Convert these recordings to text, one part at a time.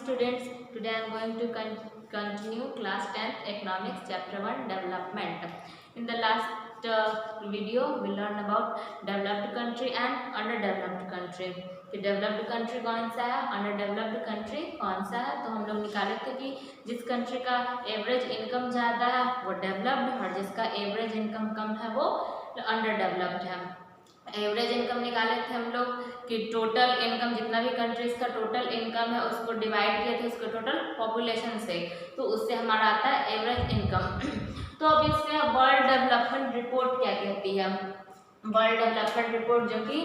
students. Today I am going to continue class 10th economics chapter 1 development. In the last video we learned about developed country and underdeveloped country. कि developed country कौन सा है, under developed country कौन सा है. तो हम लोग निकाले थे कि जिस कंट्री का एवरेज इनकम ज़्यादा है वो डेवलप्ड और जिसका एवरेज इनकम कम है वो अंडर डेवलप्ड है. एवरेज इनकम निकाले थे हम लोग कि टोटल इनकम जितना भी कंट्रीज का टोटल इनकम है उसको डिवाइड किए थे उसके टोटल पॉपुलेशन से, तो उससे हमारा आता है एवरेज इनकम. तो अब इसमें वर्ल्ड डेवलपमेंट रिपोर्ट क्या कहती है. वर्ल्ड डेवलपमेंट रिपोर्ट जो कि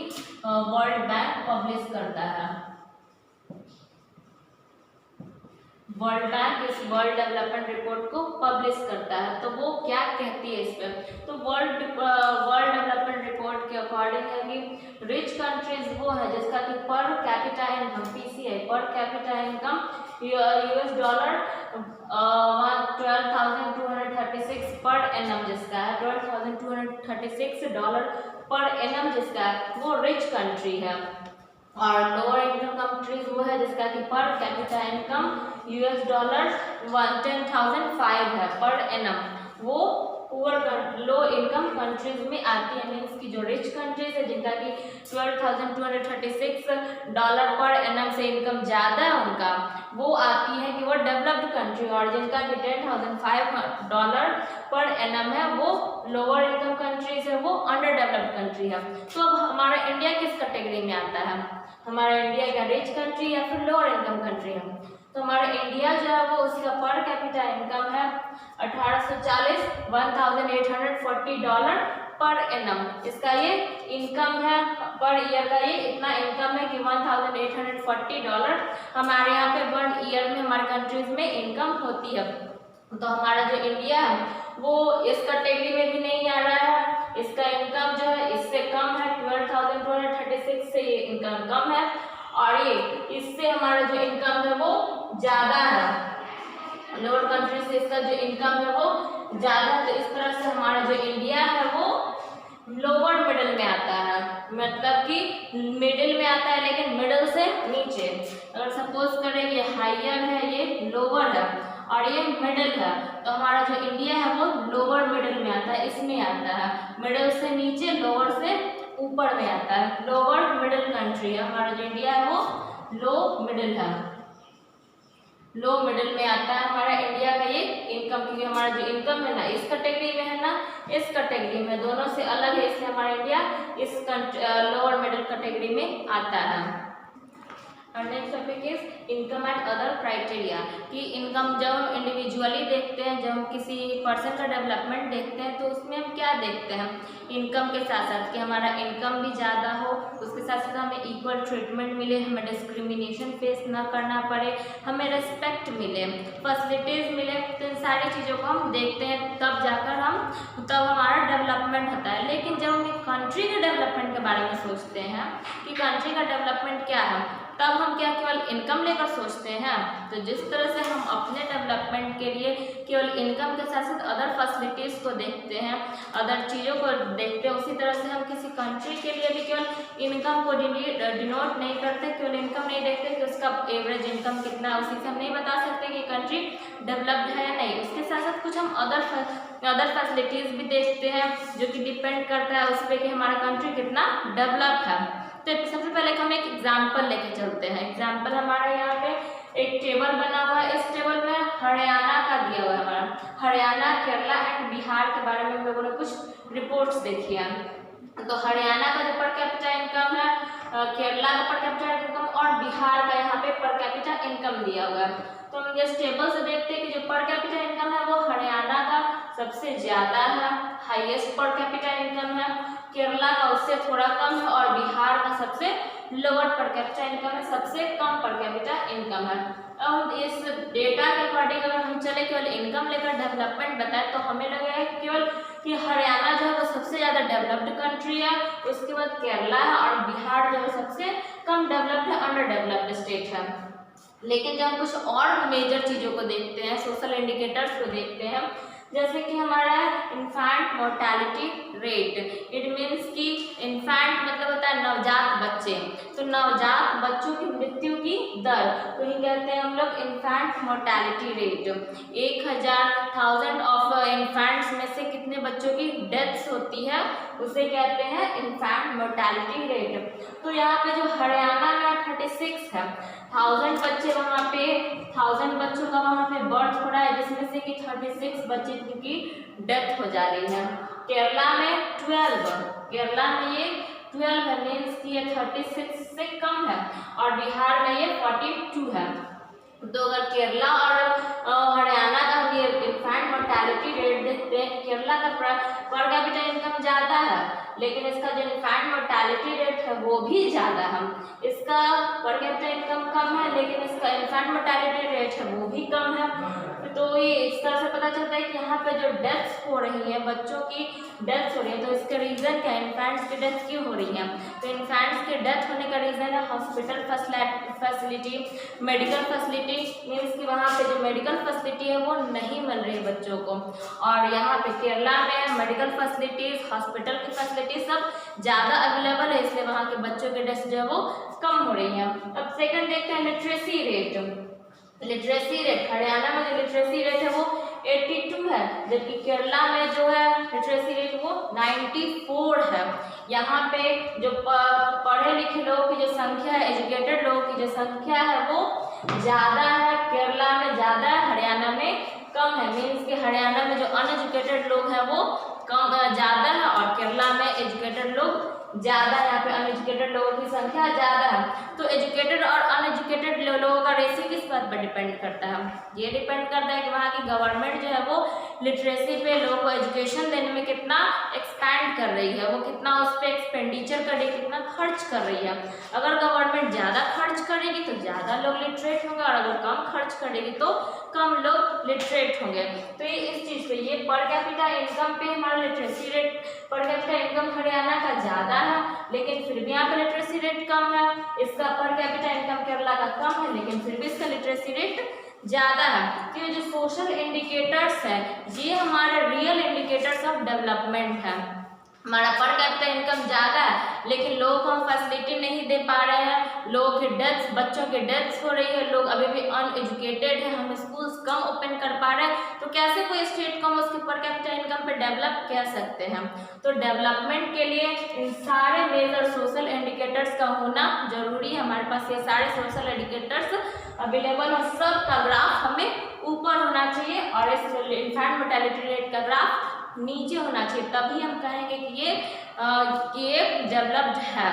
वर्ल्ड बैंक पब्लिश करता है. वर्ल्ड बैंक इस वर्ल्ड डेवलपमेंट रिपोर्ट को पब्लिश करता है. तो वो क्या कहती है इस पर. तो वर्ल्ड डेवलपमेंट रिपोर्ट के अकॉर्डिंग है कि रिच कंट्रीज वो है जिसका कि per capita income PCI per capita income US dollar 12,236 per annum जिसका है $12,236 पर एनम जिसका है वो रिच कंट्री है. और लोअर इनकम कंट्रीज वो है जिसका कि per capita income US dollar 10,005 है पर एनम, वो पुअर लो इनकम कंट्रीज में आती है. मीन्स की जो रिच कंट्रीज है जिनका कि $12,236 पर एनम से इनकम ज़्यादा है उनका वो आती है कि वो डेवलप्ड कंट्री, और जिनका कि $10,005 पर एनम है वो लोअर इनकम कंट्रीज है वो अंडर डेवलप्ड कंट्री है. तो अब हमारा इंडिया किस कैटेगरी में आता है. हमारा इंडिया क्या रिच कंट्री या फिर लोअर इनकम कंट्री है. तो हमारा इंडिया जो है वो उसका पर कैपिटा इनकम है 1840 $1,840 पर एनम. इसका ये इनकम है पर ईयर का ये इतना इनकम है कि $1,840 हमारे यहाँ पे 1 ईयर में हमारे कंट्रीज में इनकम होती है. तो हमारा जो इंडिया है वो इस कैटेगरी में भी नहीं आ रहा है. इसका इनकम जो है इससे कम है 12,236 से ये इनकम कम है, और ये इससे हमारा जो इनकम है वो ज़्यादा है. लोअर कंट्री से इसका जो इनकम है वो ज़्यादा है. तो इस तरह से हमारा जो इंडिया है वो लोअर मिडिल में आता है. मतलब कि मिडिल में आता है लेकिन मिडिल से नीचे. अगर सपोज करें ये हायर है ये लोअर है और ये मिडिल है, तो हमारा जो इंडिया है वो लोअर मिडिल में आता है. इसमें आता है मिडिल से नीचे लोअर से ऊपर में आता है. लोअर मिडिल कंट्री है हमारा जो इंडिया है वो लो मिडिल है. लो मिडिल में आता है हमारा इंडिया का ये इनकम, क्योंकि हमारा जो इनकम है ना इस कैटेगरी में है ना इस कैटेगरी में दोनों से अलग है, इसलिए हमारा इंडिया इस लोअर मिडिल कैटेगरी में आता है. और next topic is income and other criteria. कि इनकम जब हम इंडिविजुअली देखते हैं, जब हम किसी पर्सन का डेवलपमेंट देखते हैं तो उसमें हम क्या देखते हैं इनकम के साथ साथ कि हमारा इनकम भी ज़्यादा हो, उसके साथ साथ हमें इक्वल ट्रीटमेंट मिले, हमें डिस्क्रिमिनेशन फेस ना करना पड़े, हमें रिस्पेक्ट मिले, फैसिलिटीज़ मिले. तो इन सारी चीज़ों को हम देखते हैं तब हमारा डेवलपमेंट होता है. लेकिन जब हम एक कंट्री के डेवलपमेंट के बारे में सोचते हैं कि कंट्री का डेवलपमेंट क्या है, तब हम क्या केवल इनकम लेकर सोचते हैं. तो जिस तरह से हम अपने डेवलपमेंट के लिए केवल इनकम के साथ साथ अदर फैसिलिटीज़ को देखते हैं, अदर चीज़ों को देखते हैं, उसी तरह से हम किसी कंट्री के लिए भी केवल इनकम को डिनोट नहीं करते. केवल इनकम नहीं देखते कि उसका एवरेज इनकम कितना है, उसी से हम नहीं बता सकते कि कंट्री डेवलप्ड है या नहीं. उसके साथ साथ कुछ हम अदर फैसिलिटीज़ भी देखते हैं जो कि डिपेंड करता है उस पर कि हमारा कंट्री कितना डेवलप है. तो सबसे पहले हम एक एग्जाम्पल लेके चलते हैं. एग्जाम्पल हमारा यहाँ पे एक टेबल बना हुआ है. इस टेबल में हरियाणा का दिया हुआ है. हमारा हरियाणा, केरला एंड बिहार के बारे में हम लोगों ने कुछ रिपोर्ट्स देखी है. तो हरियाणा का जो पर कैपिटा इनकम है, केरला का पर कैपिटा इनकम और बिहार का यहाँ पे पर कैपिटा इनकम दिया हुआ है. तो हम इस टेबल से देखते हैं कि जो पर कैपिटा इनकम है वो हरियाणा का सबसे ज़्यादा है, हाईएस्ट पर कैपिटा इनकम है. केरला का उससे थोड़ा कम है और बिहार का सबसे लोअर पर कैपिटा इनकम है, सबसे कम पर कैपिटा इनकम है. अब इस डेटा के अकॉर्डिंग अगर हम चले केवल इनकम लेकर डेवलपमेंट बताए तो हमें लगेगा कि केवल कि हरियाणा जो है वो सबसे ज़्यादा डेवलप्ड कंट्री है, उसके बाद केरला है और बिहार जो है सबसे कम डेवलप्ड है, अंडर डेवलप्ड स्टेट है. लेकिन जब हम कुछ और मेजर चीज़ों को देखते हैं, सोशल इंडिकेटर्स को देखते हैं, जैसे कि हमारा infant mortality rate, it means कि इन्फेंट मतलब होता है नवजात बच्चे, तो नवजात बच्चों की मृत्यु की दर, तो ये कहते हैं हम लोग infant mortality rate. 1000 of infants में से कितने बच्चों की डेथ्स होती है उसे कहते हैं इन्फेंट मोर्टेलिटी रेट। तो यहाँ पे जो हरियाणा में 36 है, 1000 बच्चे वहाँ पे 1000 बच्चों का वहाँ पे बर्थ हो रहा है, जिसमें से कि 36 बच्चे की डेथ हो जा रही है। केरला में 12, केरला में ये 12 है, मीन्स कि ये 36 से कम है, और बिहार में ये 42 है। तो अगर केरला और हरियाणा का ये इन्फेंट मोर्टेलिटी रेट देखते हैं, केरला का पर कैपिटा इनकम ज़्यादा है, लेकिन इसका जो इन्फेंट मोर्टेलिटी रेट है वो भी ज़्यादा है। इसका पर कैपिटा इनकम कम है, लेकिन इसका इन्फेंट मोर्टेलिटी रेट है वो भी कम है। तो ये इस तरह से पता चलता है कि यहाँ पे जो डेथ्स हो रही है, बच्चों की डेथ्स हो रही है, तो इसका रीज़न क्या है, इन्फेंट्स की डेथ क्यों हो रही है? तो इन्फेंट्स की डेथ होने का रीज़न है hospital facility, medical facility, means कि वहाँ पे जो मेडिकल फैसिलिटी है वो नहीं मिल रही है बच्चों को। और यहाँ पे केरला में मेडिकल फैसिलिटीज, हॉस्पिटल की फैसिलिटी सब ज़्यादा अवेलेबल है, इसलिए वहाँ के बच्चों की डेथ जो है वो कम हो रही है। अब सेकंड देखते हैं literacy rate. Literacy rate, Haryana में जो लिटरेसी रेट है वो 82 है, जबकि केरला में जो है लिटरेसी रेट वो 94 है। यहाँ पे जो पढ़े लिखे लोगों की जो संख्या है, एजुकेटेड लोगों की जो संख्या है वो ज़्यादा है, केरला में ज़्यादा है, हरियाणा में कम है। मीन्स कि हरियाणा में जो अनएजुकेटेड लोग हैं वो कम ज़्यादा है, और केरला में एजुकेटेड लोग ज़्यादा है। यहाँ पे अनएजुकेटेड लोगों की संख्या ज़्यादा है। तो एजुकेटेड और अनएजुकेटेड लोगों का रेशियो किस बात पर डिपेंड करता है? ये डिपेंड करता है कि वहाँ की गवर्नमेंट जो है वो लिटरेसी पे लोगों को एजुकेशन देने में कितना एक्सपैंड कर रही है, वो कितना उस पर एक्सपेंडिचर कर रही है, कितना खर्च कर रही है। अगर गवर्नमेंट ज़्यादा खर्च करेगी तो ज़्यादा लोग लिटरेट होंगे, और अगर कम खर्च करेगी तो कम लोग लिटरेट होंगे। तो ये इस चीज़ पे, ये पर कैपिटा इनकम पे हमारा literacy rate, per capita income Haryana का ज़्यादा है, लेकिन फिर भी यहाँ पे लिटरेसी रेट कम है। इसका पर कैपिटा इनकम केरला का कम है, लेकिन फिर भी इसका लिटरेसी रेट ज़्यादा है। तो ये जो सोशल इंडिकेटर्स है, ये हमारे रियल इंडिकेटर्स ऑफ डेवलपमेंट है। हमारा पर कैपिटा इनकम ज़्यादा है, लेकिन लोगों को हम फैसिलिटी नहीं दे पा रहे हैं, लोगों की डेथ्स, बच्चों की डेथ्स हो रही है, लोग अभी भी अनएजुकेटेड है, हम स्कूल्स कम ओपन कर पा रहे हैं, तो कैसे कोई स्टेट को हम उसके पर कैपिटा इनकम पे डेवलप कह सकते हैं? तो डेवलपमेंट के लिए इन सारे मेजर सोशल इंडिकेटर्स का होना जरूरी है। हमारे पास ये सारे सोशल इंडिकेटर्स अवेलेबल और सब का ग्राफ हमें ऊपर होना चाहिए, और इस इन्फेंट मोर्टेलिटी रेट का ग्राफ नीचे होना चाहिए, तभी हम कहेंगे कि ये डेवलप्ड है।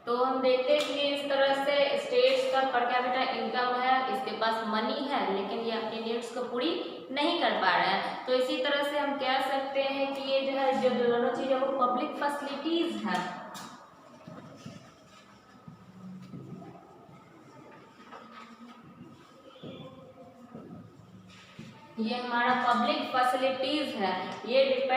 तो हम देखते हैं कि इस तरह से स्टेट्स का पर कैपिटा इनकम है, इसके पास मनी है, लेकिन ये अपनी नीड्स को पूरी नहीं कर पा रहा है। तो इसी तरह से हम कह सकते हैं कि ये जो है, जो दोनों चीज़ें वो पब्लिक फैसिलिटीज हैं। ये हमारा पब्लिक फैसिलिटीज है, ये इस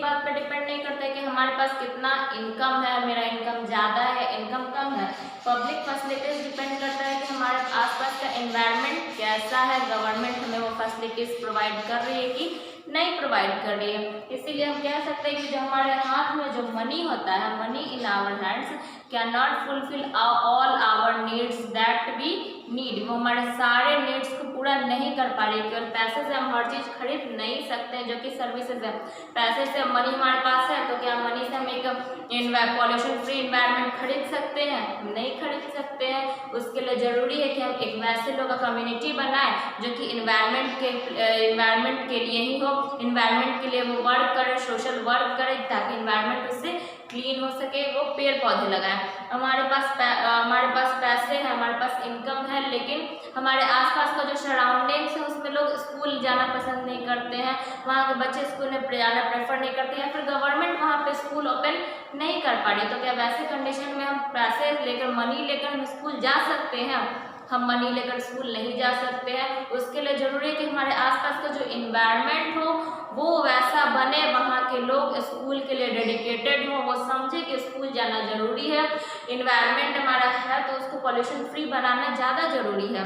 बात पर डिपेंड नहीं करता है कि हमारे पास कितना इनकम है, मेरा इनकम ज़्यादा है, इनकम कम है। पब्लिक फैसिलिटीज डिपेंड करता है कि हमारे आसपास का एनवायरनमेंट कैसा है, गवर्नमेंट हमें वो फैसिलिटीज प्रोवाइड कर रही है कि नहीं प्रोवाइड कर रही है। इसीलिए हम कह सकते हैं कि जो हमारे हाथ में जो मनी होता है, money in our hands can not fulfil all our needs that we need, वो हमारे सारे नीड्स को पूरा नहीं कर पा रही है। केवल पैसे से हम हर चीज़ खरीद नहीं सकते हैं जो कि सर्विसेज है। पैसे से मनी हमारे पास है तो क्या मनी से हम एक पॉल्यूशन फ्री इन्वायरमेंट खरीद सकते हैं? नहीं खरीद सकते हैं। उसके लिए ज़रूरी है कि हम एक वैसे लोगों का कम्युनिटी बनाएं जो कि इन्वायरमेंट के लिए ही हो, इन्वायरमेंट के लिए वो वर्क करे, सोशल वर्क करे, ताकि इन्वायरमेंट उससे क्लीन हो सके, वो पेड़ पौधे लगाएं। हमारे पास पैसे हैं, हमारे पास इनकम है, लेकिन हमारे आसपास का जो सराउंडिंग्स है उसमें लोग स्कूल जाना पसंद नहीं करते हैं, वहाँ के बच्चे स्कूल में जाना प्रेफर नहीं करते हैं, फिर गवर्नमेंट वहाँ पे स्कूल ओपन नहीं कर पा रही। तो क्या वैसे कंडीशन में हम पैसे लेकर, मनी लेकर हम स्कूल जा सकते हैं? हम मनी लेकर स्कूल नहीं जा सकते हैं। उसके लिए ज़रूरी है कि हमारे आसपास का जो इन्वायरमेंट हो वो वैसा बने, वहाँ के लोग स्कूल के लिए डेडिकेटेड हो, वो समझे कि स्कूल जाना ज़रूरी है। इन्वायरमेंट हमारा है तो उसको पॉल्यूशन फ्री बनाना ज़्यादा ज़रूरी है।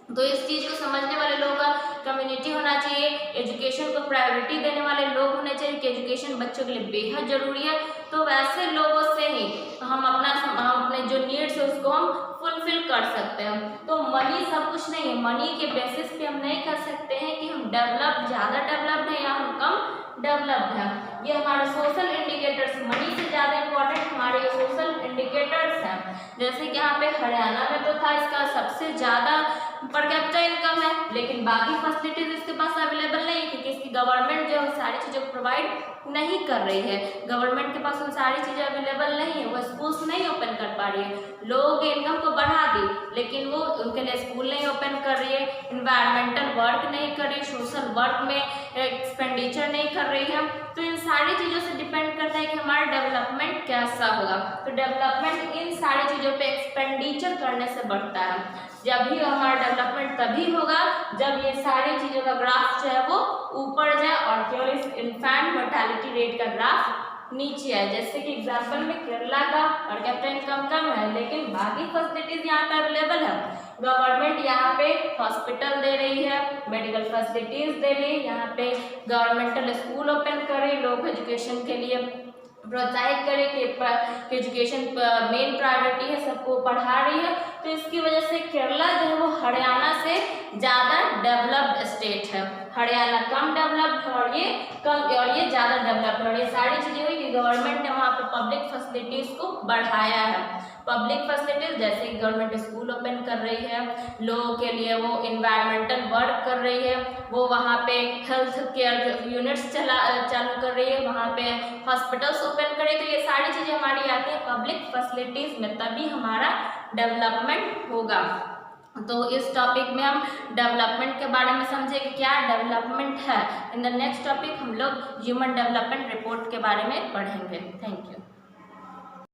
तो इस चीज़ को समझने वाले लोगों का कम्युनिटी होना चाहिए, एजुकेशन को प्रायोरिटी देने वाले लोग होने चाहिए कि एजुकेशन बच्चों के लिए बेहद ज़रूरी है। तो वैसे लोगों से ही हम अपने जो नीड्स है उसको हम फुलफिल कर सकते हैं। तो मनी सब कुछ नहीं है, मनी के बेसिस पे हम नहीं कर सकते हैं कि हम ज़्यादा डेवलप्ड है या हम कम डेवलप्ड है। ये हमारे सोशल इंडिकेटर्स, मनी से ज़्यादा इम्पोर्टेंट हमारे ये सोशल इंडिकेटर्स हैं। जैसे कि यहाँ पे हरियाणा में तो था इसका सबसे ज़्यादा पर कैपिटा इनकम है, लेकिन बाकी फैसिलिटीज इसके पास अवेलेबल नहीं है क्योंकि इसकी गवर्नमेंट जो है सारी चीज़ें प्रोवाइड नहीं कर रही है। गवर्नमेंट के पास उन सारी चीज़ें अवेलेबल नहीं है, वो स्कूल्स नहीं ओपन कर पा रही है। लोगों के इनकम को बढ़ा दी लेकिन वो उनके लिए स्कूल नहीं ओपन कर रही है, इन्वायरमेंटल वर्क नहीं कर रही, सोशल वर्क में एक्सपेंडिचर नहीं कर रही है। तो इन सारी चीज़ों से डिपेंड करता है कि हमारा डेवलपमेंट कैसा होगा। तो डेवलपमेंट इन सारी चीज़ों पे एक्सपेंडिचर करने से बढ़ता है। जब भी हमारा डेवलपमेंट तभी होगा जब ये सारी चीज़ों का ग्राफ जो है वो ऊपर जाए और केवल इस इन्फेंट मोर्टेलिटी रेट का ग्राफ नीचे आए। जैसे कि एग्जाम्पल में केरला का पर कैपिटा इनकम कम है लेकिन बाकी फैसिलिटीज यहाँ पे अवेलेबल है। गवर्नमेंट यहाँ पे हॉस्पिटल दे रही है, मेडिकल फैसिलिटीज दे रही है, यहाँ पे गवर्नमेंटल स्कूल ओपन कर रही है, लोग एजुकेशन के लिए प्रोत्साहित करें कि एजुकेशन मेन प्रायोरिटी है, सबको पढ़ा रही है। तो इसकी वजह से केरला जो है वो हरियाणा से ज़्यादा डेवलप्ड स्टेट है। हरियाणा कम डेवलप्ड है और ये ज़्यादा डेवलप्ड है। और ये सारी चीज़ें हुई कि गवर्नमेंट ने वहाँ पे पब्लिक फैसिलिटीज़ को बढ़ाया है। पब्लिक फैसिलिटीज़ जैसे कि गवर्नमेंट स्कूल ओपन कर रही है, लोगों के लिए वो इन्वायरमेंटल वर्क कर रही है, वो वहाँ पे हेल्थ केयर यूनिट्स चालू कर रही है, वहाँ पे हॉस्पिटल्स ओपन कर रही है। तो ये सारी चीज़ें हमारी आती है पब्लिक फैसिलिटीज़ में, तभी हमारा डेवलपमेंट होगा। तो इस टॉपिक में हम डेवलपमेंट के बारे में समझे कि क्या डेवलपमेंट है। इन द नेक्स्ट टॉपिक हम लोग ह्यूमन डेवलपमेंट रिपोर्ट के बारे में पढ़ेंगे। Thank you.